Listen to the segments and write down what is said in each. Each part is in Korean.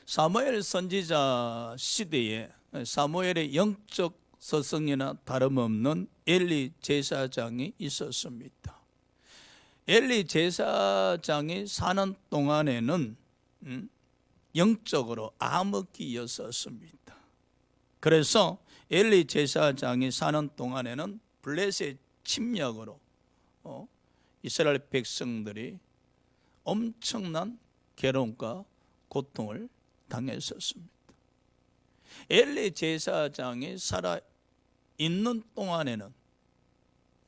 사무엘 선지자 시대에 사무엘의 영적 서성이나 다름없는 엘리 제사장이 있었습니다. 엘리 제사장이 사는 동안에는 영적으로 암흑기였었습니다. 그래서 엘리 제사장이 사는 동안에는 블레셋 침략으로 이스라엘 백성들이 엄청난 괴로움과 고통을 당했었습니다. 엘리 제사장이 살아있는 동안에는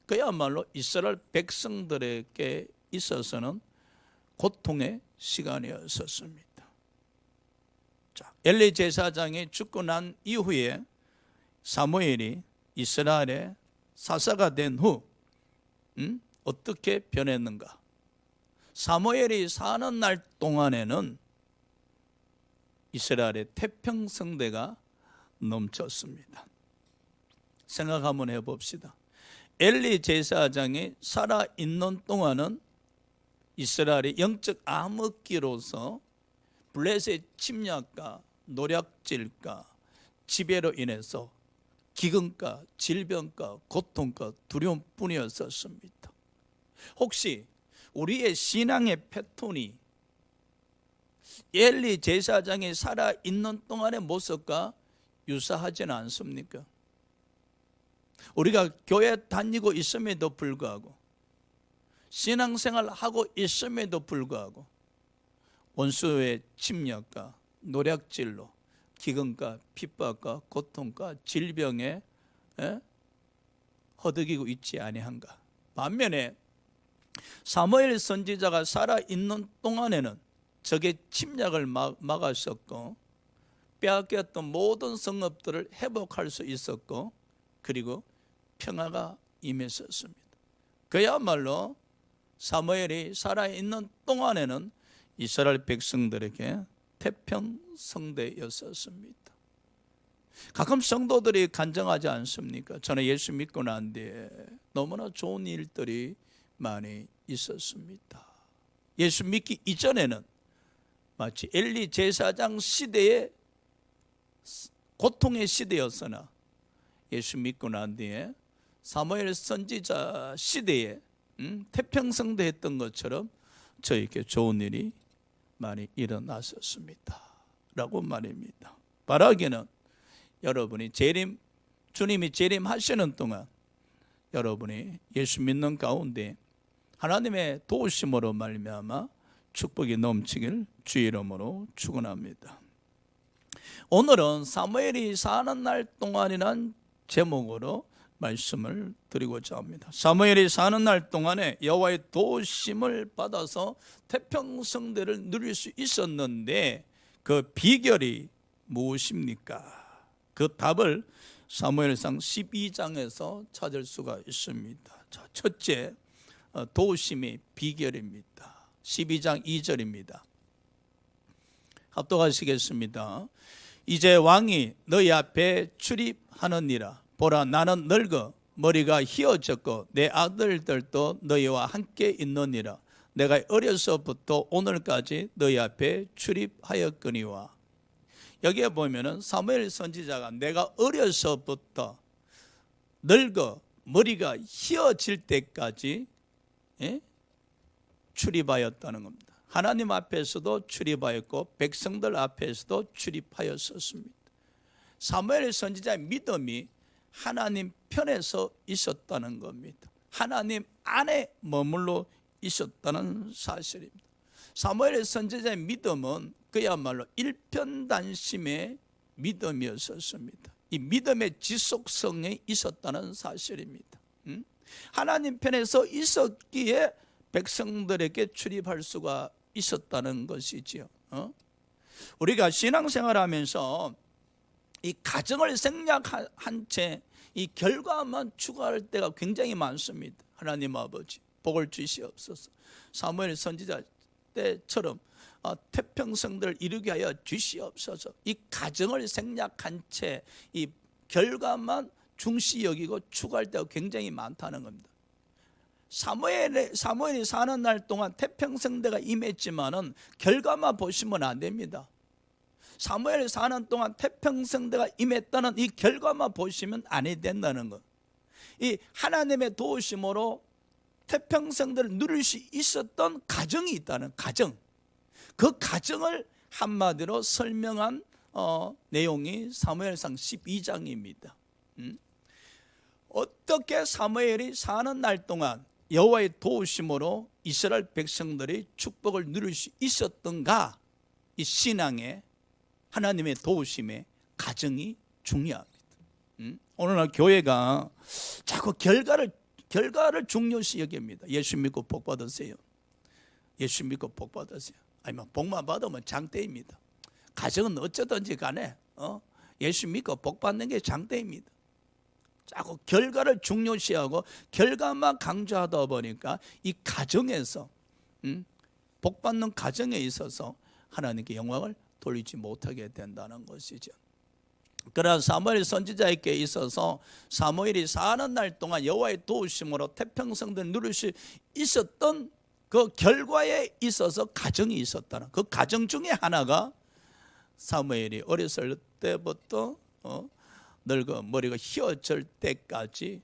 그야말로 이스라엘 백성들에게 있어서는 고통의 시간이었었습니다. 엘리 제사장이 죽고 난 이후에 사무엘이 이스라엘의 사사가 된 후 어떻게 변했는가? 사무엘이 사는 날 동안에는 이스라엘의 태평성대가 넘쳤습니다. 생각 한번 해봅시다. 엘리 제사장이 살아있는 동안은 이스라엘이 영적 암흑기로서 블레셋 침략과 노략질과 지배로 인해서 기근과 질병과 고통과 두려움뿐이었었습니다. 혹시 우리의 신앙의 패턴이 엘리 제사장이 살아있는 동안의 모습과 유사하지는 않습니까? 우리가 교회 다니고 있음에도 불구하고 신앙생활 하고 있음에도 불구하고 원수의 침략과 노략질로 기근과 핍박과 고통과 질병에 허덕이고 있지 아니한가? 반면에 사무엘 선지자가 살아있는 동안에는 적의 침략을 막았었고 빼앗겼던 모든 성읍들을 회복할 수 있었고 그리고 평화가 임했었습니다. 그야말로 사무엘이 살아있는 동안에는 이스라엘 백성들에게 태평성대였었습니다. 가끔 성도들이 간증하지 않습니까? 저는 예수 믿고 난 뒤에 너무나 좋은 일들이 많이 있었습니다. 예수 믿기 이전에는 마치 엘리 제사장 시대의 고통의 시대였으나 예수 믿고 난 뒤에 사무엘 선지자 시대에 태평성대 했던 것처럼 저에게 좋은 일이 많이 일어났었습니다 라고 말입니다. 바라기는 여러분이 주님이 재림하시는 동안 여러분이 예수 믿는 가운데 하나님의 도우심으로 말미암아 축복이 넘치길 주의 이름으로 축원합니다. 오늘은 사무엘이 사는 날 동안이란 제목으로 말씀을 드리고자 합니다. 사무엘이 사는 날 동안에 여호와의 도우심을 받아서 태평성대를 누릴 수 있었는데 그 비결이 무엇입니까? 그 답을 사무엘상 12장에서 찾을 수가 있습니다. 자, 첫째, 도우심의 비결입니다. 12장 2절입니다. 합독하시겠습니다. 이제 왕이 너희 앞에 출입하느니라. 보라, 나는 늙어 머리가 휘어졌고 내 아들들도 너희와 함께 있느니라. 내가 어려서부터 오늘까지 너희 앞에 출입하였거니와. 여기에 보면은 사무엘 선지자가 내가 어려서부터 늙어 머리가 휘어질 때까지 출입하였다는 겁니다. 하나님 앞에서도 출입하였고 백성들 앞에서도 출입하였었습니다. 사무엘 선지자의 믿음이 하나님 편에서 있었다는 겁니다. 하나님 안에 머물러 있었다는 사실입니다. 사무엘 선지자의 믿음은 그야말로 일편단심의 믿음이었습니다. 이 믿음의 지속성에 있었다는 사실입니다. 하나님 편에서 있었기에 백성들에게 출입할 수가 있었다는 것이지요. 우리가 신앙생활하면서 이 가정을 생략한 채 이 결과만 추구할 때가 굉장히 많습니다. 하나님 아버지 복을 주시옵소서. 사무엘 선지자 때처럼 태평성들을 이루게 하여 주시옵소서. 이 가정을 생략한 채 이 결과만 중시 여기고 추구할 때가 굉장히 많다는 겁니다. 사무엘이 사는 날 동안 태평성대가 임했지만은 결과만 보시면 안 됩니다. 사무엘 사는 동안 태평성대가 임했다는 이 결과만 보시면 아니 된다는 것. 이 하나님의 도우심으로 태평성대를 누릴 수 있었던 가정이 있다는 가정. 그 가정을 한마디로 설명한 내용이 사무엘상 12장입니다. 어떻게 사무엘이 사는 날 동안 여호와의 도우심으로 이스라엘 백성들이 축복을 누릴 수 있었던가? 이 신앙의 하나님의 도우심의 가정이 중요합니다. 오늘날 교회가 자꾸 결과를 중요시 여깁니다. 예수 믿고 복 받으세요. 예수 믿고 복 받으세요. 아니면 복만 받으면 장대입니다. 가정은 어쩌든지 간에 예수 믿고 복 받는 게 장대입니다. 자꾸 결과를 중요시하고 결과만 강조하다 보니까 이 가정에서 복 받는 가정에 있어서 하나님께 영광을 돌리지 못하게 된다는 것이죠. 그러나 사무엘 선지자에게 있어서 사무엘이 사는 날 동안 여호와의 도우심으로 태평성대를 누릴 수 있었던 그 결과에 있어서 가정이 있었다는, 그 가정 중에 하나가 사무엘이 어렸을 때부터 늙어 머리가 휘어질 때까지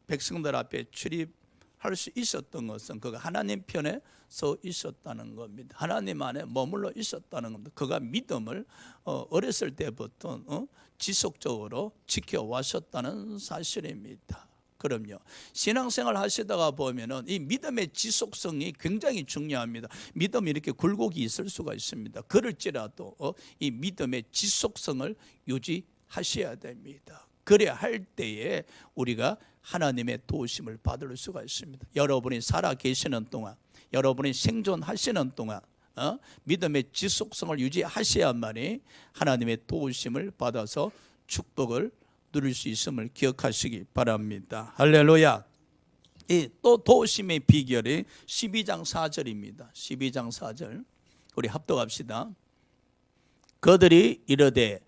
백성들 앞에 출입할 수 있었던 것은 그가 하나님 편에 서 있었다는 겁니다. 하나님 안에 머물러 있었다는 겁니다. 그가 믿음을 어렸을 때부터 지속적으로 지켜왔었다는 사실입니다. 그럼요. 신앙생활 하시다가 보면은 이 믿음의 지속성이 굉장히 중요합니다. 믿음이 이렇게 굴곡이 있을 수가 있습니다. 그럴지라도 이 믿음의 지속성을 유지하셔야 됩니다. 그래야 할 때에 우리가 하나님의 도우심을 받을 수가 있습니다. 여러분이 살아 계시는 동안, 여러분이 생존하시는 동안 믿음의 지속성을 유지하셔야만이 하나님의 도우심을 받아서 축복을 누릴 수 있음을 기억하시기 바랍니다. 할렐루야. 또 도우심의 비결이 12장 4절입니다. 12장 4절 우리 합독합시다. 그들이 이르되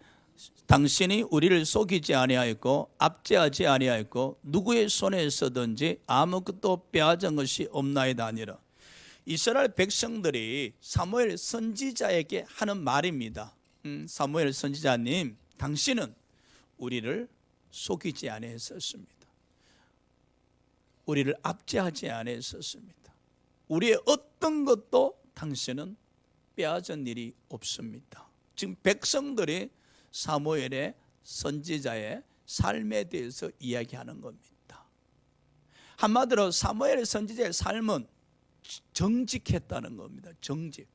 당신이 우리를 속이지 아니하였고 압제하지 아니하였고 누구의 손에서든지 아무것도 빼앗은 것이 없나이다 하니라. 이스라엘 백성들이 사무엘 선지자에게 하는 말입니다. 사무엘 선지자님, 당신은 우리를 속이지 아니했었습니다. 우리를 압제하지 아니했었습니다. 우리의 어떤 것도 당신은 빼앗은 일이 없습니다. 지금 백성들이 사무엘의 선지자의 삶에 대해서 이야기하는 겁니다. 한마디로 사무엘 선지자의 삶은 정직했다는 겁니다. 정직.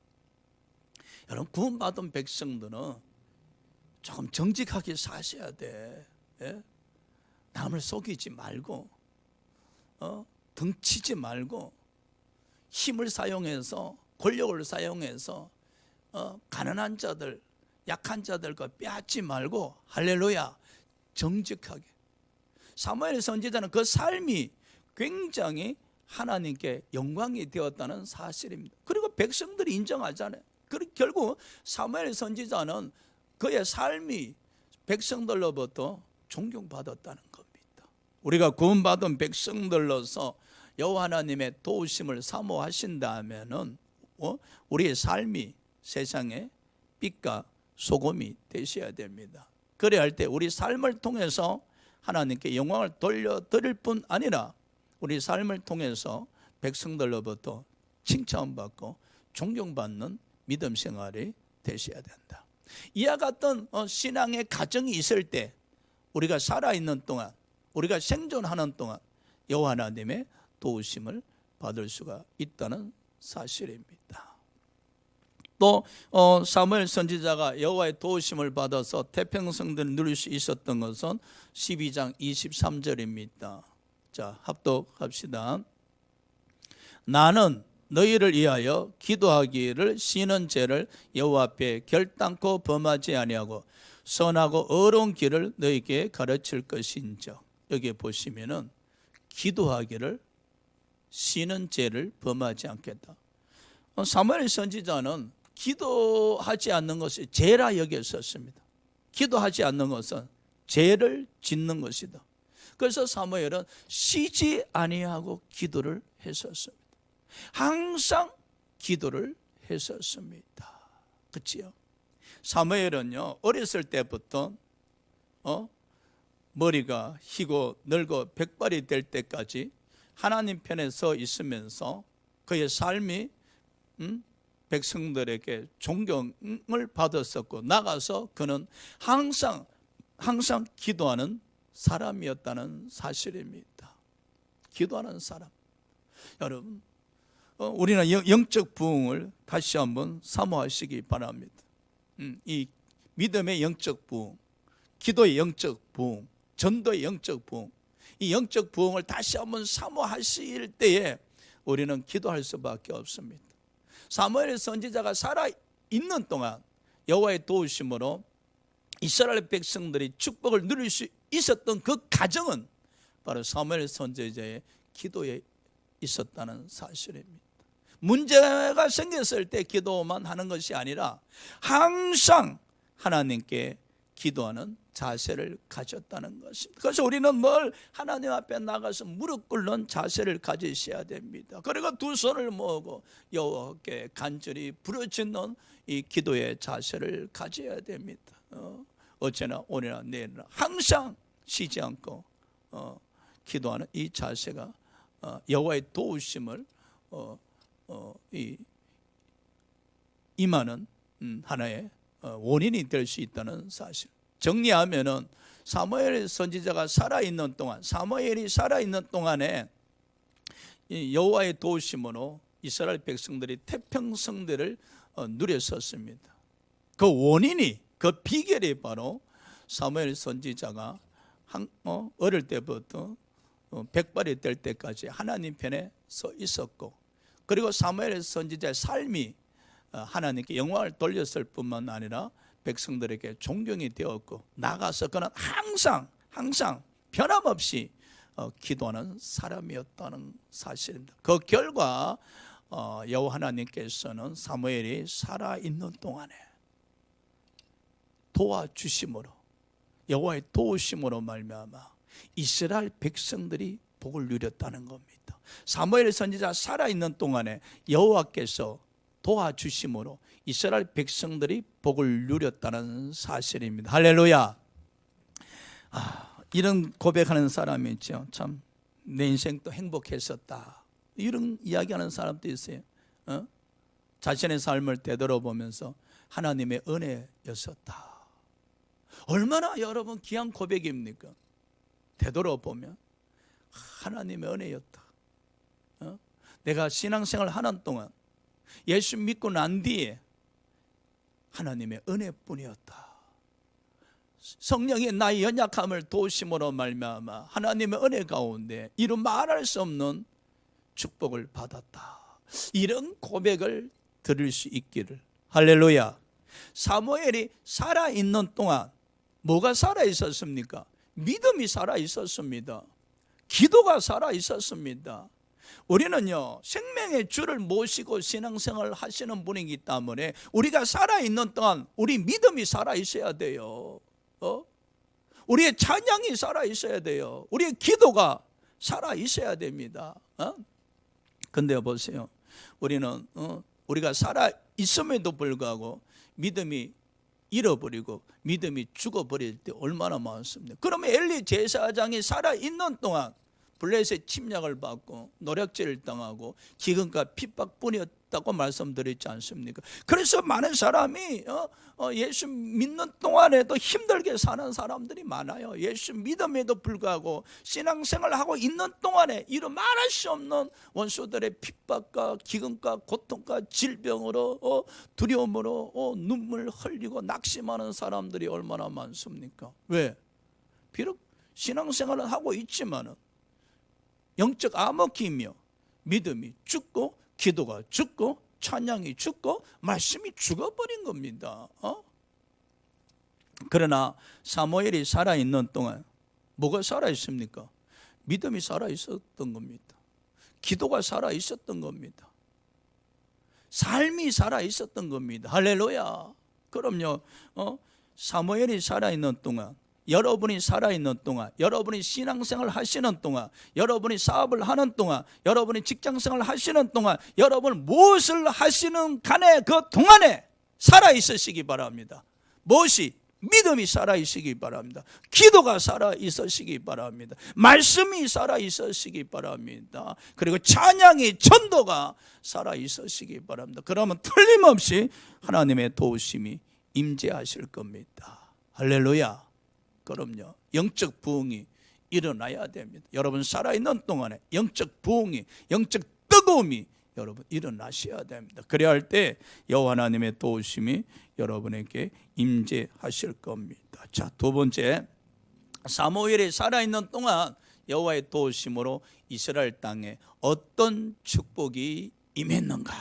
여러분, 구원받은 백성들은 조금 정직하게 사셔야 돼. 예? 남을 속이지 말고 등치지 말고 힘을 사용해서 권력을 사용해서 가난한 자들, 약한 자들과 빼앗지 말고, 할렐루야, 정직하게. 사무엘 선지자는 그 삶이 굉장히 하나님께 영광이 되었다는 사실입니다. 그리고 백성들이 인정하잖아요. 그리고 결국 사무엘 선지자는 그의 삶이 백성들로부터 존경받았다는 겁니다. 우리가 구원받은 백성들로서 여호와 하나님의 도우심을 사모하신다면은 우리의 삶이 세상의 빛과 소금이 되셔야 됩니다. 그래야 할 때 우리 삶을 통해서 하나님께 영광을 돌려드릴 뿐 아니라 우리 삶을 통해서 백성들로부터 칭찬받고 존경받는 믿음 생활이 되셔야 된다. 이와 같은 신앙의 가정이 있을 때 우리가 살아있는 동안, 우리가 생존하는 동안 여호와 하나님의 도우심을 받을 수가 있다는 사실입니다. 또 사무엘 선지자가 여호와의 도우심을 받아서 태평성대를 누릴 수 있었던 것은 12장 23절입니다. 자, 합독합시다. 나는 너희를 위하여 기도하기를 쉬는 죄를 여호와 앞에 결단코 범하지 아니하고 선하고 의로운 길을 너희에게 가르칠 것인즉. 여기 보시면은 기도하기를 쉬는 죄를 범하지 않겠다. 사무엘 선지자는 기도하지 않는 것이 죄라 여겼었습니다. 기도하지 않는 것은 죄를 짓는 것이다. 그래서 사무엘은 쉬지 아니하고 기도를 했었습니다. 항상 기도를 했었습니다. 그렇지요? 사무엘은요 어렸을 때부터 머리가 희고 늙어 백발이 될 때까지 하나님 편에 서 있으면서 그의 삶이 백성들에게 존경을 받았었고, 나가서 그는 항상 기도하는 사람이었다는 사실입니다. 기도하는 사람. 여러분, 우리는 영적 부흥을 다시 한번 사모하시기 바랍니다. 이 믿음의 영적 부흥, 기도의 영적 부흥, 전도의 영적 부흥, 이 영적 부흥을 다시 한번 사모하실 때에 우리는 기도할 수밖에 없습니다. 사무엘 선지자가 살아있는 동안 여호와의 도우심으로 이스라엘 백성들이 축복을 누릴 수 있었던 그 가정은 바로 사무엘 선지자의 기도에 있었다는 사실입니다. 문제가 생겼을 때 기도만 하는 것이 아니라 항상 하나님께 기도하는 자세를 가졌다는 것입니다. 그래서 우리는 늘 하나님 앞에 나가서 무릎 꿇는 자세를 가지셔야 됩니다. 그리고 두 손을 모으고 여호와께 간절히 부르짖는 이 기도의 자세를 가져야 됩니다. 어제나 오늘이나 내일이나 항상 쉬지 않고 기도하는 이 자세가 여호와의 도우심을 임하는 하나의 원인이 될 수 있다는 사실. 정리하면은 사무엘 선지자가 살아있는 동안, 사무엘이 살아있는 동안에 여호와의 도우심으로 이스라엘 백성들이 태평성대를 누렸었습니다. 그 원인이, 그 비결이 바로 사무엘 선지자가 어릴 때부터 백발이 될 때까지 하나님 편에 서 있었고, 그리고 사무엘 선지자의 삶이 하나님께 영광을 돌렸을 뿐만 아니라 백성들에게 존경이 되었고, 나가서 그는 항상 변함없이 기도하는 사람이었다는 사실입니다. 그 결과 여호와 하나님께서는 사무엘이 살아있는 동안에 도와주심으로, 여호와의 도우심으로 말미암아 이스라엘 백성들이 복을 누렸다는 겁니다. 사무엘 선지자 살아있는 동안에 여호와께서 도와주심으로 이스라엘 백성들이 복을 누렸다는 사실입니다. 할렐루야. 이런 고백하는 사람이 있죠. 참 내 인생도 행복했었다, 이런 이야기하는 사람도 있어요. 자신의 삶을 되돌아보면서 하나님의 은혜였었다. 얼마나 여러분 귀한 고백입니까? 되돌아보면 하나님의 은혜였다. 내가 신앙생활 하는 동안, 예수 믿고 난 뒤에 하나님의 은혜뿐이었다. 성령이 나의 연약함을 도우심으로 말미암아 하나님의 은혜 가운데 이루 말할 수 없는 축복을 받았다. 이런 고백을 들을 수 있기를. 할렐루야. 사무엘이 살아있는 동안 뭐가 살아있었습니까? 믿음이 살아있었습니다. 기도가 살아있었습니다. 우리는요 생명의 주를 모시고 신앙생활을 하시는 분이기 때문에 우리가 살아있는 동안 우리 믿음이 살아있어야 돼요. 우리의 찬양이 살아있어야 돼요. 우리의 기도가 살아있어야 됩니다. 근데 보세요, 우리는 우리가 살아있음에도 불구하고 믿음이 잃어버리고 믿음이 죽어버릴 때 얼마나 많습니까? 그러면 엘리 제사장이 살아있는 동안 블레셋의 침략을 받고 노략질을 당하고 기근과 핍박뿐이었다고 말씀드렸지 않습니까? 그래서 많은 사람이 예수 믿는 동안에도 힘들게 사는 사람들이 많아요. 예수 믿음에도 불구하고 신앙생활하고 있는 동안에 이루 말할 수 없는 원수들의 핍박과 기근과 고통과 질병으로 두려움으로 눈물 흘리고 낙심하는 사람들이 얼마나 많습니까? 왜? 비록 신앙생활을 하고 있지만은 영적 암흑기이며 믿음이 죽고 기도가 죽고 찬양이 죽고 말씀이 죽어버린 겁니다. 그러나 사무엘이 살아있는 동안 뭐가 살아있습니까? 믿음이 살아있었던 겁니다. 기도가 살아있었던 겁니다. 삶이 살아있었던 겁니다. 할렐루야. 그럼요, 사무엘이 살아있는 동안, 여러분이 살아있는 동안, 여러분이 신앙생활 하시는 동안, 여러분이 사업을 하는 동안, 여러분이 직장생활 하시는 동안, 여러분 무엇을 하시는 간에 그 동안에 살아있으시기 바랍니다. 무엇이? 믿음이 살아있으시기 바랍니다. 기도가 살아있으시기 바랍니다. 말씀이 살아있으시기 바랍니다. 그리고 찬양의 전도가 살아있으시기 바랍니다. 그러면 틀림없이 하나님의 도우심이 임재하실 겁니다. 할렐루야. 그럼요, 영적 부흥이 일어나야 됩니다. 여러분 살아있는 동안에 영적 부흥이, 영적 뜨거움이 여러분 일어나셔야 됩니다. 그래야 할 때 여호와 하나님의 도우심이 여러분에게 임재하실 겁니다. 자, 두 번째, 사무엘이 살아있는 동안 여호와의 도우심으로 이스라엘 땅에 어떤 축복이 임했는가?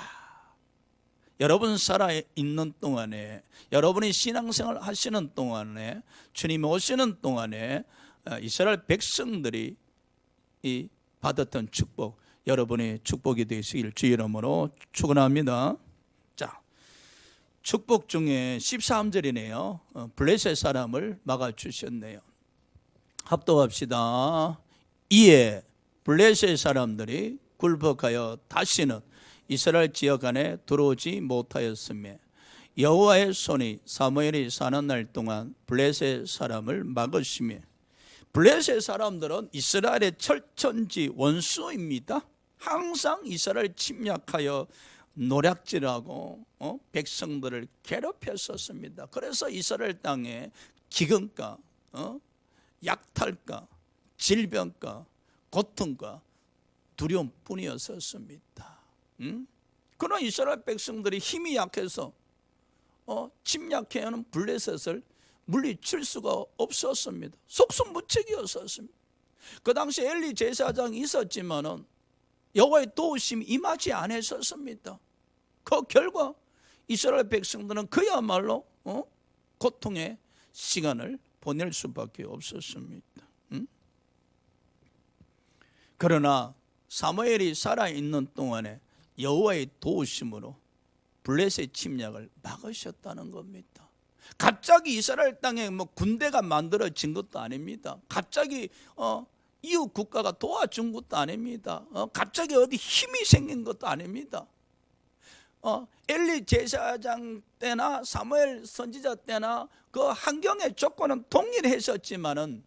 여러분 살아있는 동안에, 여러분이 신앙생활 하시는 동안에, 주님이 오시는 동안에 이스라엘 백성들이 받았던 축복, 여러분의 축복이 되시길 주 이름으로 축원합니다. 자, 축복 중에 13절이네요. 블레셋 사람을 막아주셨네요. 합독합시다. 이에 블레셋 사람들이 굴복하여 다시는 이스라엘 지역 안에 들어오지 못하였으며 여호와의 손이 사무엘이 사는 날 동안 블레셋 사람을 막으시며, 블레셋 사람들은 이스라엘의 철천지 원수입니다. 항상 이스라엘 침략하여 노략질하고 백성들을 괴롭혔었습니다. 그래서 이스라엘 땅에 기근과 약탈과 질병과 고통과 두려움뿐이었었습니다. 그러나 이스라엘 백성들이 힘이 약해서 침략해오는 블레셋을 물리칠 수가 없었습니다. 속수무책이었었습니다. 그 당시 엘리 제사장이 있었지만은 여호와의 도우심이 임하지 않았었습니다. 그 결과 이스라엘 백성들은 그야말로 고통의 시간을 보낼 수밖에 없었습니다. 그러나 사무엘이 살아있는 동안에 여호와의 도우심으로 블레셋 침략을 막으셨다는 겁니다. 갑자기 이스라엘 땅에 군대가 만들어진 것도 아닙니다. 갑자기 이웃 국가가 도와준 것도 아닙니다. 갑자기 어디 힘이 생긴 것도 아닙니다. 엘리 제사장 때나 사무엘 선지자 때나 그 환경의 조건은 동일했었지만은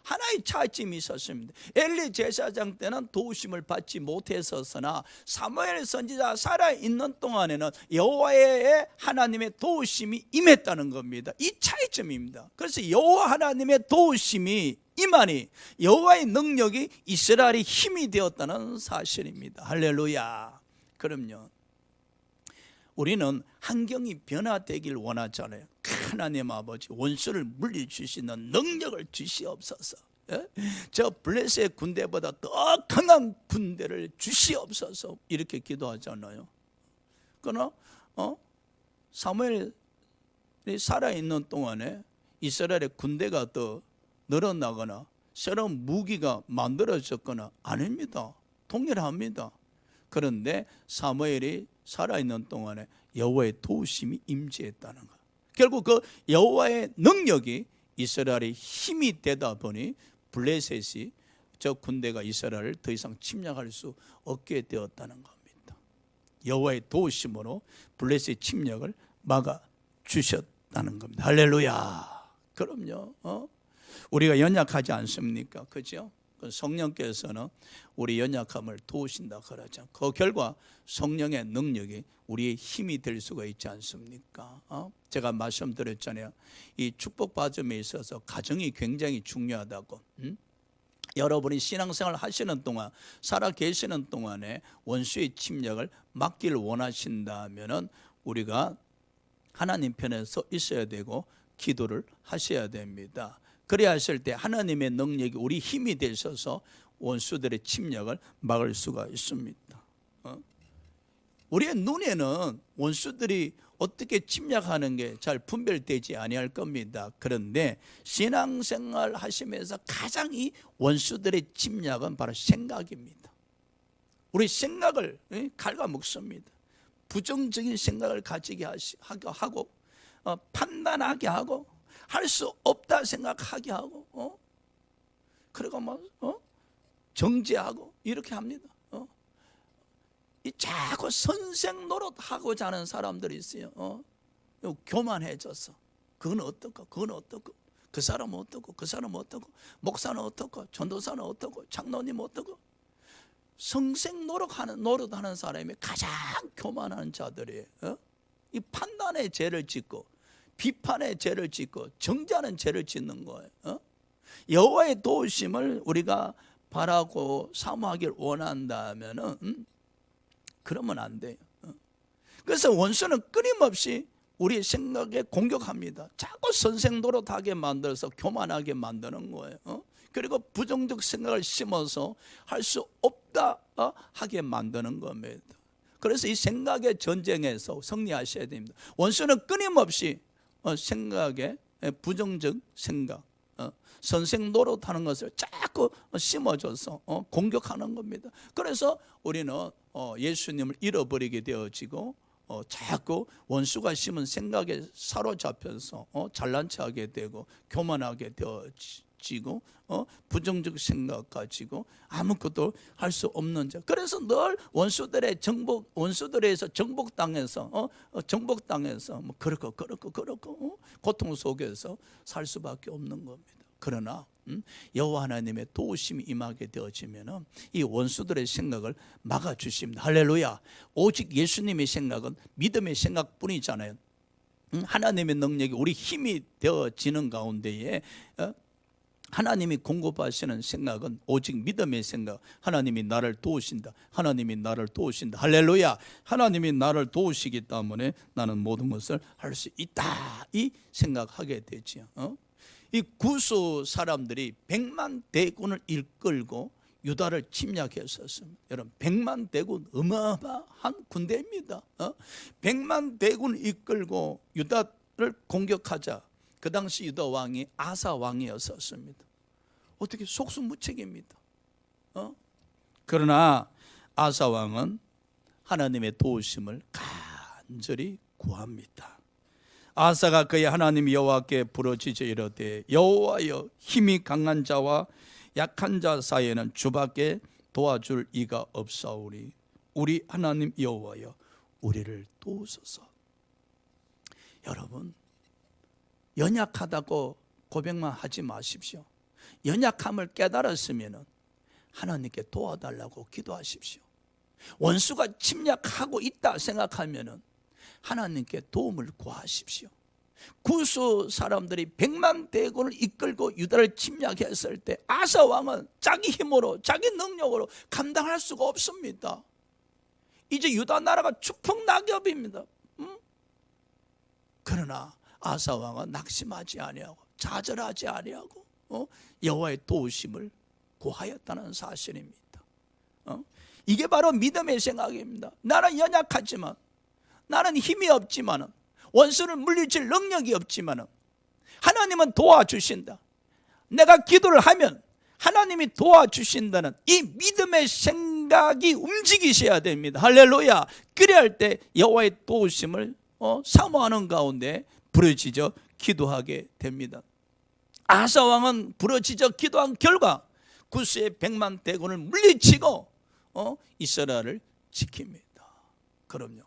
하나의 차이점이 있었습니다. 엘리 제사장 때는 도우심을 받지 못했었으나 사무엘 선지자 살아있는 동안에는 여호와의 하나님의 도우심이 임했다는 겁니다. 이 차이점입니다. 그래서 여호와 하나님의 도우심이 임하니 여호와의 능력이 이스라엘의 힘이 되었다는 사실입니다. 할렐루야. 그럼요, 우리는 환경이 변화되길 원하잖아요. 하나님 아버지, 원수를 물리주시는 능력을 주시옵소서. 저 블레셋 군대보다 더 강한 군대를 주시옵소서, 이렇게 기도하잖아요. 그러나 사무엘이 살아있는 동안에 이스라엘의 군대가 더 늘어나거나 새로운 무기가 만들어졌거나 아닙니다. 동일합니다. 그런데 사무엘이 살아있는 동안에 여호와의 도우심이 임재했다는 것, 결국 그 여호와의 능력이 이스라엘의 힘이 되다 보니 블레셋이, 저 군대가 이스라엘을 더 이상 침략할 수 없게 되었다는 겁니다. 여호와의 도우심으로 블레셋 침략을 막아주셨다는 겁니다. 할렐루야. 그럼요, 우리가 연약하지 않습니까? 그렇죠? 성령께서는 우리 연약함을 도우신다 그러죠. 그 결과 성령의 능력이 우리의 힘이 될 수가 있지 않습니까? 제가 말씀드렸잖아요. 이 축복받음에 있어서 가정이 굉장히 중요하다고. 여러분이 신앙생활 하시는 동안, 살아 계시는 동안에 원수의 침략을 막기를 원하신다면은 우리가 하나님 편에 서 있어야 되고 기도를 하셔야 됩니다. 그래야 하실 때 하나님의 능력이 우리 힘이 되셔서 원수들의 침략을 막을 수가 있습니다. 우리의 눈에는 원수들이 어떻게 침략하는 게 잘 분별되지 아니할 겁니다. 그런데 신앙생활 하시면서 가장 이 원수들의 침략은 바로 생각입니다. 우리 생각을 갉아먹습니다. 부정적인 생각을 가지게 하고 판단하게 하고 할 수 없다 생각하게 하고 그리고 정죄하고 이렇게 합니다. 이 자꾸 선생 노릇하고자 하는 사람들이 있어요. 교만해졌어. 그건 어떻고, 그건 어떻고, 그 사람은 어떻고, 그 사람은 어떻고, 목사는 어떻고, 전도사는 어떻고, 장로님 어떻고. 성생 노릇하는 사람이 가장 교만한 자들이에요. 이 판단의 죄를 짓고 비판의 죄를 짓고 정죄하는 죄를 짓는 거예요. 여호와의 도우심을 우리가 바라고 사모하길 원한다면은 그러면 안 돼요. 그래서 원수는 끊임없이 우리 생각에 공격합니다. 자꾸 선생 노릇하게 만들어서 교만하게 만드는 거예요. 그리고 부정적 생각을 심어서 할 수 없다 하게 만드는 겁니다. 그래서 이 생각의 전쟁에서 승리하셔야 됩니다. 원수는 끊임없이 생각에 부정적 생각, 선생 노릇하는 것을 자꾸 심어줘서 공격하는 겁니다. 그래서 우리는 예수님을 잃어버리게 되어지고 자꾸 원수가 심은 생각에 사로잡혀서 잘난 척하게 되고 교만하게 되어지고 부정적 생각 가지고 아무것도 할 수 없는 자. 그래서 늘 원수들에서 정복당해서 뭐 그렇고 고통 속에서 살 수밖에 없는 겁니다. 그러나 여호와 하나님의 도우심이 임하게 되어지면 이 원수들의 생각을 막아주십니다. 할렐루야. 오직 예수님의 생각은 믿음의 생각뿐이잖아요. 하나님의 능력이 우리 힘이 되어지는 가운데에 하나님이 공급하시는 생각은 오직 믿음의 생각. 하나님이 나를 도우신다. 하나님이 나를 도우신다. 할렐루야. 하나님이 나를 도우시기 때문에 나는 모든 것을 할 수 있다. 이 생각하게 되지요. 이 구수 사람들이 100만 대군을 이끌고 유다를 침략했었습니다. 여러분, 100만 대군 어마어마한 군대입니다. 100만 대군을 이끌고 유다를 공격하자. 그 당시 유다 왕이 아사 왕이었었습니다. 어떻게 속수무책입니다. 그러나 아사 왕은 하나님의 도우심을 간절히 구합니다. 아사가 그의 하나님 여호와께 부르짖어 이르되 여호와여, 힘이 강한 자와 약한 자 사이에는 주밖에 도와줄 이가 없사오니 우리 하나님 여호와여, 우리를 도우소서. 여러분, 연약하다고 고백만 하지 마십시오. 연약함을 깨달았으면 하나님께 도와달라고 기도하십시오. 원수가 침략하고 있다 생각하면 하나님께 도움을 구하십시오. 구수 사람들이 100만 대군을 이끌고 유다를 침략했을 때 아사 왕은 자기 힘으로 자기 능력으로 감당할 수가 없습니다. 이제 유다 나라가 추풍낙엽입니다. 그러나 아사 왕은 낙심하지 아니하고 좌절하지 아니하고 여호와의 도우심을 구하였다는 사실입니다. 이게 바로 믿음의 생각입니다. 나는 연약하지만, 나는 힘이 없지만, 원수를 물리칠 능력이 없지만 하나님은 도와주신다. 내가 기도를 하면 하나님이 도와주신다는 이 믿음의 생각이 움직이셔야 됩니다. 할렐루야. 그래야 할 때 여호와의 도우심을 사모하는 가운데 부르짖어 기도하게 됩니다. 아사 왕은 부르짖어 기도한 결과 구스의 100만 대군을 물리치고 이스라엘을 지킵니다. 그럼요,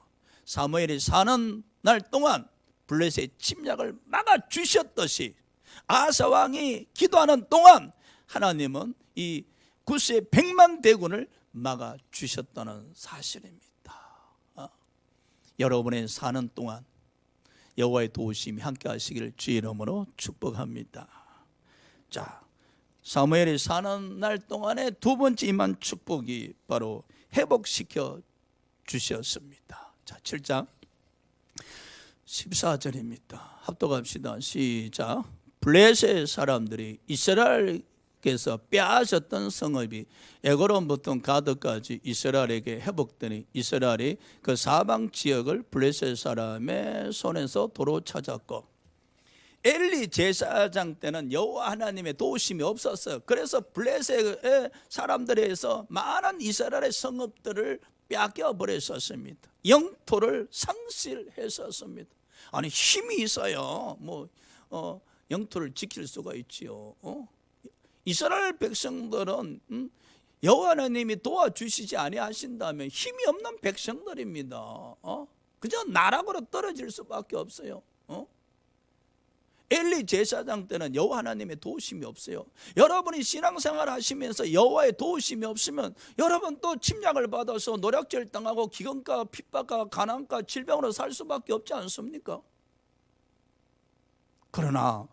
사무엘이 사는 날 동안 블레셋의 침략을 막아주셨듯이 아사 왕이 기도하는 동안 하나님은 이 구스의 100만 대군을 막아주셨다는 사실입니다. 여러분의 사는 동안 여호와의 도우심이 함께 하시기를 주의 이름으로 축복합니다. 자, 사무엘이 사는 날 동안에 두 번째 임한 축복이 바로 회복시켜 주셨습니다. 자, 7장 14절입니다. 합독합시다. 시작. 블레셋 사람들이 이스라엘께서 빼앗았던 성읍이 에그론부터 가드까지 이스라엘에게 회복되니 이스라엘이 그 사방 지역을 블레셋 사람의 손에서 도로 찾았고, 엘리 제사장 때는 여호와 하나님의 도우심이 없었어요. 그래서 블레셋의 사람들에서 많은 이스라엘의 성읍들을 빼앗겨 버렸었습니다. 영토를 상실했었습니다. 아니, 힘이 있어요. 영토를 지킬 수가 있지요. 이스라엘 백성들은 여호와 하나님이 도와주시지 아니하신다면 힘이 없는 백성들입니다. 그저 나락으로 떨어질 수밖에 없어요. 엘리 제사장 때는 여호와 하나님의 도우심이 없어요. 여러분이 신앙생활 하시면서 여호와의 도우심이 없으면 여러분 또 침략을 받아서 노략질 당하고 기근과 핍박과 가난과 질병으로 살 수밖에 없지 않습니까? 그러나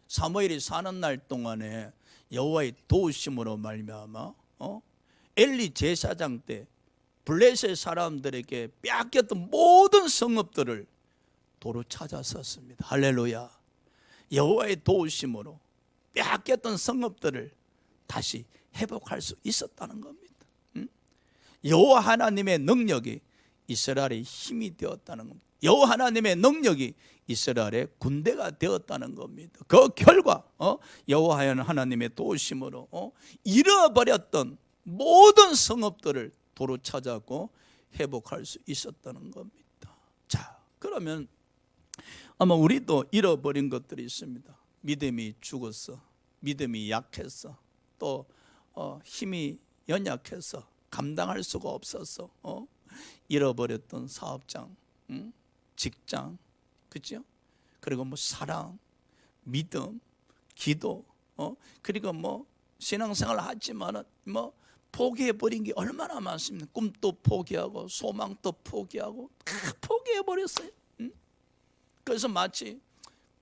사무엘이 사는 날 동안에 여호와의 도우심으로 말미암아 엘리 제사장 때 블레셋 사람들에게 빼앗겼던 모든 성읍들을 도로 찾았었습니다. 할렐루야. 여호와의 도우심으로 빼앗겼던 성읍들을 다시 회복할 수 있었다는 겁니다. 여호와 하나님의 능력이 이스라엘의 힘이 되었다는 겁니다. 여호와 하나님의 능력이 이스라엘의 군대가 되었다는 겁니다. 그 결과 여호와 하나님의 도우심으로 잃어버렸던 모든 성읍들을 도로 찾았고 회복할 수 있었다는 겁니다. 자, 그러면 아마 우리도 잃어버린 것들이 있습니다. 믿음이 죽었어, 믿음이 약했어, 또 힘이 연약해서 감당할 수가 없었어. 잃어버렸던 사업장, 직장, 그죠? 그리고 뭐 사랑, 믿음, 기도, 그리고 신앙생활 하지만은 포기해버린 게 얼마나 많습니까? 꿈도 포기하고 소망도 포기하고 다 포기해버렸어요. 그래서 마치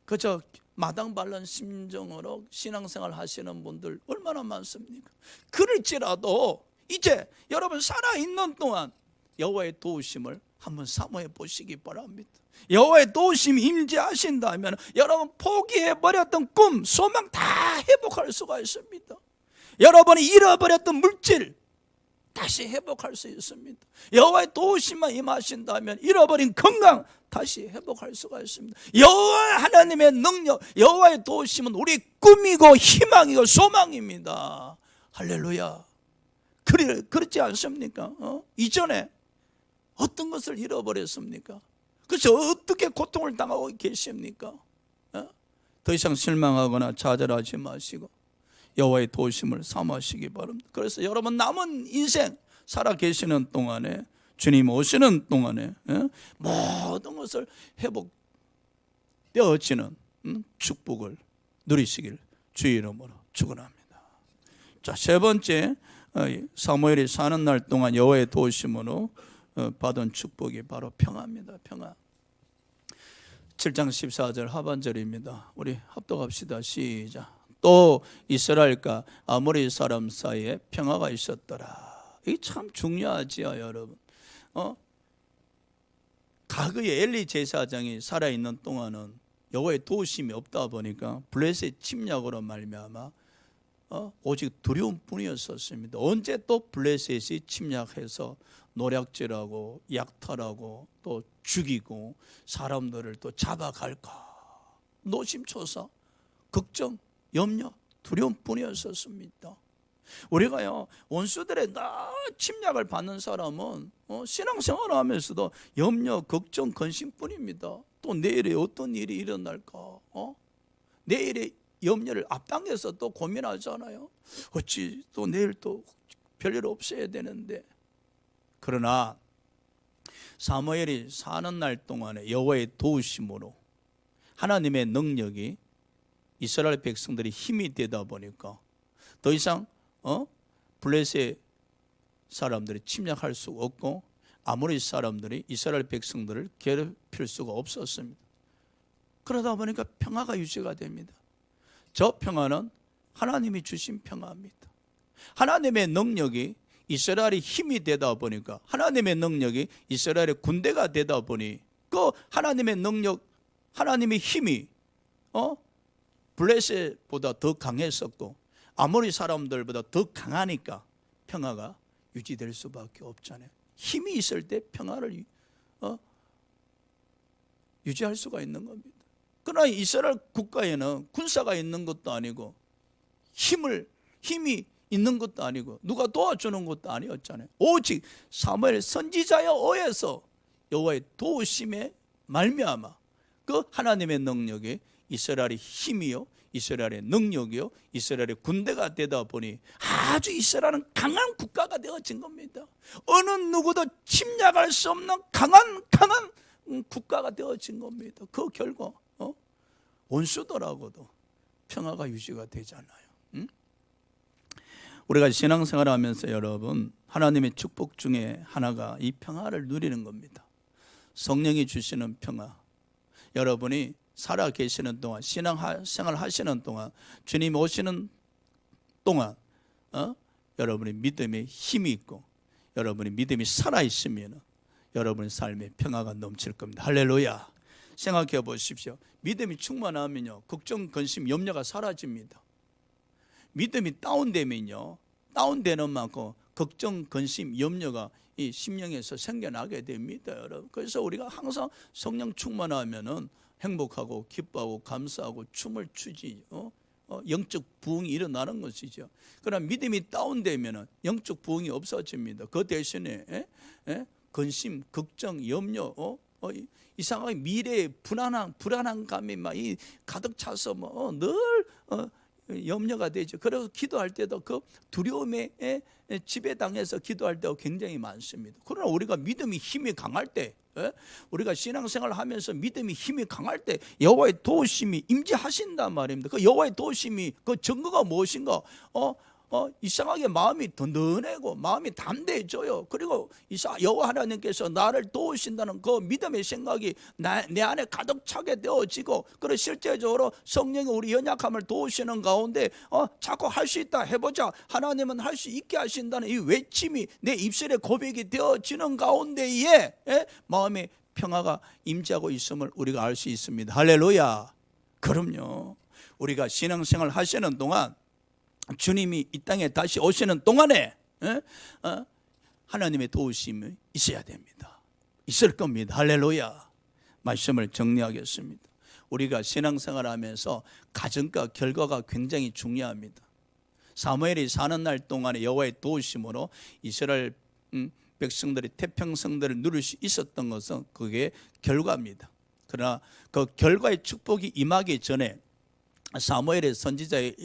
그저 마당 밟는 심정으로 신앙생활 하시는 분들 얼마나 많습니까? 그럴지라도 이제 여러분 살아있는 동안 여호와의 도우심을 한번 사모해 보시기 바랍니다. 여호와의 도우심이 임재하신다면 여러분 포기해버렸던 꿈, 소망 다 회복할 수가 있습니다. 여러분이 잃어버렸던 물질 다시 회복할 수 있습니다. 여호와의 도우심만 임하신다면 잃어버린 건강 다시 회복할 수가 있습니다. 여호와 하나님의 능력, 여호와의 도우심은 우리 꿈이고 희망이고 소망입니다. 할렐루야. 그렇지 않습니까? 이전에 어떤 것을 잃어버렸습니까? 그래서 어떻게 고통을 당하고 계십니까? 더 이상 실망하거나 좌절하지 마시고 여호와의 도우심을 삼으시기 바랍니다. 그래서 여러분 남은 인생 살아 계시는 동안에 주님 오시는 동안에 모든 것을 회복되어지는 축복을 누리시길 주의 이름으로 축원합니다. 자, 세 번째, 사무엘이 사는 날 동안 여호와의 도우심으로 받은 축복이 바로 평화입니다. 평화. 7장 14절 하반절입니다. 우리 합독합시다. 시작. 또 이스라엘과 아모리 사람 사이에 평화가 있었더라. 이게 참 중요하지요, 여러분. 과거에 엘리 제사장이 살아있는 동안은 여호와의 도우심이 없다 보니까 블레셋 침략으로 말미암아 오직 두려움뿐이었었습니다. 언제 또 블레셋이 침략해서 노략질하고 약탈하고 또 죽이고 사람들을 또 잡아갈까 노심초사 걱정 염려 두려움뿐이었었습니다. 우리가요 원수들의 침략을 받는 사람은 신앙생활을 하면서도 염려 걱정 근심뿐입니다. 또 내일에 어떤 일이 일어날까 내일의 염려를 앞당겨서 또 고민하잖아요. 어찌 또 내일 또 별일 없어야 되는데. 그러나 사무엘이 사는 날 동안에 여호와의 도우심으로 하나님의 능력이 이스라엘 백성들이 힘이 되다 보니까 더 이상 블레셋 사람들이 침략할 수가 없고 아모리 사람들이 이스라엘 백성들을 괴롭힐 수가 없었습니다. 그러다 보니까 평화가 유지가 됩니다. 저 평화는 하나님이 주신 평화입니다. 하나님의 능력이 이스라엘이 힘이 되다 보니까 하나님의 능력이 이스라엘의 군대가 되다 보니 그 하나님의 능력, 하나님의 힘이 블레셋보다 더 강했었고 아모리 사람들보다 더 강하니까 평화가 유지될 수밖에 없잖아요. 힘이 있을 때 평화를 유지할 수가 있는 겁니다. 그러나 이스라엘 국가에는 군사가 있는 것도 아니고 힘이 있는 것도 아니고 누가 도와주는 것도 아니었잖아요. 오직 사무엘 선지자의 의해서 여호와의 도우심에 말미암아 그 하나님의 능력이 이스라엘의 힘이요 이스라엘의 능력이요, 이스라엘의 군대가 되다 보니 아주 이스라엘은 강한 국가가 되어진 겁니다. 어느 누구도 침략할 수 없는 강한 국가가 되어진 겁니다. 그 결과 원수더라고도 평화가 유지가 되잖아요. 우리가 신앙생활을 하면서 여러분, 하나님의 축복 중에 하나가 이 평화를 누리는 겁니다. 성령이 주시는 평화. 여러분이 살아 계시는 동안, 신앙생활 하시는 동안, 주님 오시는 동안 여러분의 믿음에 힘이 있고 여러분의 믿음이 살아있으면 여러분의 삶에 평화가 넘칠 겁니다. 할렐루야. 생각해 보십시오. 믿음이 충만하면요, 걱정, 근심, 염려가 사라집니다. 믿음이 다운되면요, 다운되는 만큼 걱정, 근심, 염려가 이 심령에서 생겨나게 됩니다, 여러분. 그래서 우리가 항상 성령 충만하면은 행복하고 기뻐하고 감사하고 춤을 추지, 영적 부흥이 일어나는 것이죠. 그러나 믿음이 다운되면은 영적 부흥이 없어집니다. 그 대신에 근심, 걱정, 염려, 이상하게 미래의 불안한 감이 막 가득 차서 늘 염려가 되죠. 그래서 기도할 때도 그 두려움에 지배당해서 기도할 때가 굉장히 많습니다. 그러나 우리가 믿음이 힘이 강할 때, 우리가 신앙생활을 하면서 믿음이 힘이 강할 때 여호와의 도우심이 임재하신단 말입니다. 그 여호와의 도우심이 그 증거가 무엇인가? 이상하게 마음이 든든하고 마음이 담대해져요. 그리고 여호와 하나님께서 나를 도우신다는 그 믿음의 생각이 내 안에 가득 차게 되어지고, 그리고 실제적으로 성령이 우리 연약함을 도우시는 가운데 자꾸 할 수 있다, 해보자, 하나님은 할 수 있게 하신다는 이 외침이 내 입술에 고백이 되어지는 가운데에 마음의 평화가 임재하고 있음을 우리가 알 수 있습니다. 할렐루야. 그럼요, 우리가 신앙생활 하시는 동안, 주님이 이 땅에 다시 오시는 동안에 하나님의 도우심이 있어야 됩니다. 있을 겁니다. 할렐루야. 말씀을 정리하겠습니다. 우리가 신앙생활 하면서 가정과 결과가 굉장히 중요합니다. 사무엘이 사는 날 동안에 여호와의 도우심으로 이스라엘 백성들이 태평성들을 누릴 수 있었던 것은 그게 결과입니다. 그러나 그 결과의 축복이 임하기 전에 사무엘의 선지자의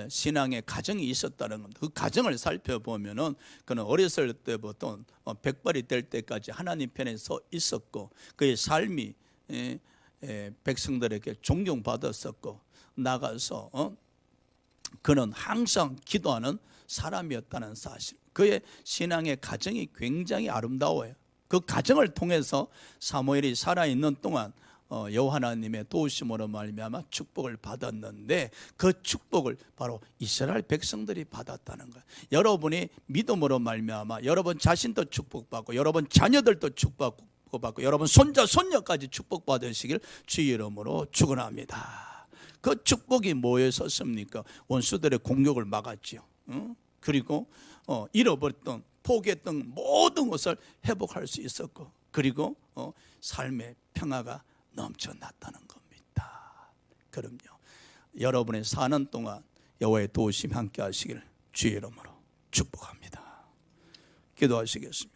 신앙의 가정이 있었다는 겁니다. 그 가정을 살펴보면은 그는 어렸을 때부터 백발이 될 때까지 하나님 편에 서 있었고, 그의 삶이 백성들에게 존경받았었고, 나가서 그는 항상 기도하는 사람이었다는 사실, 그의 신앙의 가정이 굉장히 아름다워요. 그 가정을 통해서 사무엘이 살아있는 동안 여호와 하나님의 도우심으로 말미암아 축복을 받았는데, 그 축복을 바로 이스라엘 백성들이 받았다는 거예요. 여러분이 믿음으로 말미암아 여러분 자신도 축복받고 여러분 자녀들도 축복받고 여러분 손자 손녀까지 축복받으시길 주의 이름으로 축원합니다. 그 축복이 뭐에 섰습니까? 원수들의 공격을 막았지요. 그리고 잃어버렸던, 포기했던 모든 것을 회복할 수 있었고, 그리고 삶의 평화가 넘쳐났다는 겁니다. 그럼요, 여러분의 사는 동안 여호와의 도우심 함께 하시길 주의 이름으로 축복합니다. 기도하시겠습니다.